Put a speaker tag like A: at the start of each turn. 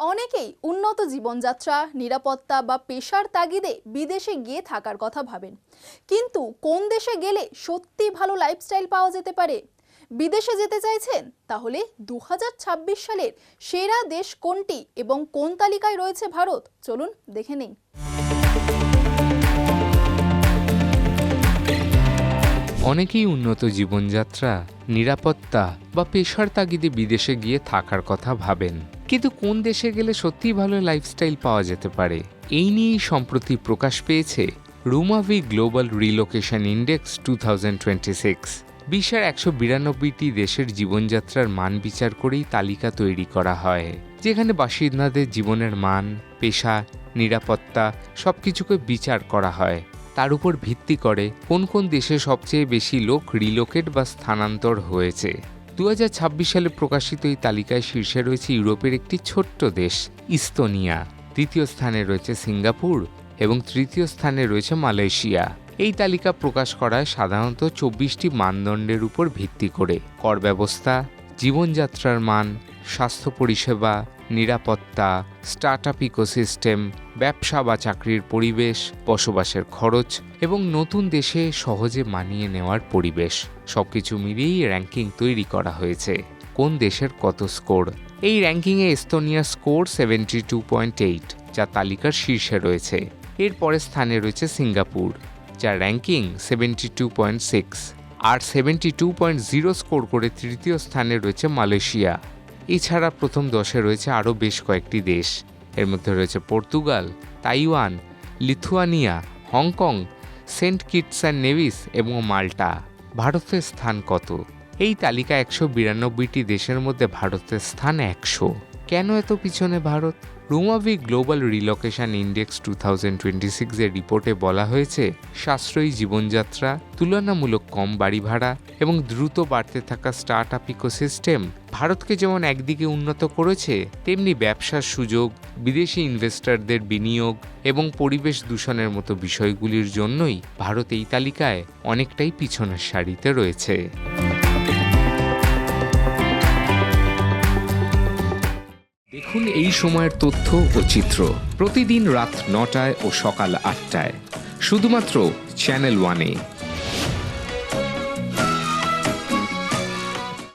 A: অনেকেই উন্নত জীবনযাত্রা, নিরাপত্তা বা পেশার তাগিদে বিদেশে গিয়ে থাকার কথা ভাবেন। কিন্তু কোন দেশে গেলে সত্যি ভালো লাইফস্টাইল পাওয়া যেতে পারে? বিদেশে যেতে চাইছেন? তাহলে 2026 সালের সেরা দেশ কোনটি এবং কোন তালিকায় রয়েছে ভারত? চলুন দেখে নেই।
B: অনেকেই উন্নত জীবনযাত্রা, নিরাপত্তা বা পেশার তাগিদে বিদেশে গিয়ে থাকার কথা ভাবেন। কিন্তু কোন দেশে গেলে সত্যিই ভালো লাইফস্টাইল পাওয়া যেতে পারে? এই নিয়েই সম্প্রতি প্রকাশ পেয়েছে রুমাভি গ্লোবাল রিলোকেশন ইন্ডেক্স 2026। বিশ্বের 192টি দেশের জীবনযাত্রার মান বিচার করেই তালিকা তৈরি করা হয়, যেখানে বাসিন্দাদের জীবনের মান, পেশা, নিরাপত্তা সবকিছুকে বিচার করা হয়। তার উপর ভিত্তি করে কোন কোন দেশে সবচেয়ে বেশি লোক রিলোকেট বা স্থানান্তর হয়েছে। 2026 সালে প্রকাশিত এই তালিকায় শীর্ষে রয়েছে ইউরোপের একটি ছোট্ট দেশ ইস্তোনিয়া, দ্বিতীয় স্থানে রয়েছে সিঙ্গাপুর এবং তৃতীয় স্থানে রয়েছে মালয়েশিয়া। এই তালিকা প্রকাশ করায় সাধারণত 24টি মানদণ্ডের উপর ভিত্তি করে: কর ব্যবস্থা, জীবনযাত্রার মান, স্বাস্থ্য পরিষেবা, নিরাপত্তা, স্টার্টআপ ইকোসিস্টেম, ব্যবসা বা চাকরির পরিবেশ, বসবাসের খরচ এবং নতুন দেশে সহজে মানিয়ে নেওয়ার পরিবেশ, সবকিছু মিলিয়েই র্যাঙ্কিং তৈরি করা হয়েছে। কোন দেশের কত স্কোর? এই র্যাঙ্কিংয়ে এস্তোনিয়ার স্কোর 72.8, যা তালিকার শীর্ষে রয়েছে। এর পরের স্থানে রয়েছে সিঙ্গাপুর, যার র্যাঙ্কিং 72.6, আর 72.0 স্কোর করে তৃতীয় স্থানে রয়েছে মালয়েশিয়া। এছাড়া প্রথম 10-এ রয়েছে আরও বেশ কয়েকটি দেশ। এর মধ্যে রয়েছে Portugal, Taiwan, Lithuania, Hong Kong, Saint Kitts and Nevis এবং মাল্টা। ভারতের স্থান কত? এই তালিকা 192টি দেশের মধ্যে ভারতের স্থান 100। কেন এত পিছনে ভারত? রুমাভি গ্লোবাল রিলোকেশন ইন্ডেক্স 2026 এর রিপোর্টে বলা হয়েছে, সাশ্রয়ী জীবনযাত্রা, তুলনামূলক কম বাড়ি ভাড়া এবং দ্রুত বাড়তে থাকা স্টার্টআপ ইকোসিস্টেম ভারতকে যেমন একদিকে উন্নত করেছে, তেমনি ব্যবসার সুযোগ, বিদেশি ইনভেস্টরদের বিনিয়োগ এবং পরিবেশ দূষণের মতো বিষয়গুলির জন্যই ভারত এই তালিকায় অনেকটাই পিছনের সারিতে রয়েছে। দেখুন এই সময়ের তথ্য ও চিত্র প্রতিদিন রাত 9টায় ও সকাল 8টায় শুধুমাত্র চ্যানেল 1-এ।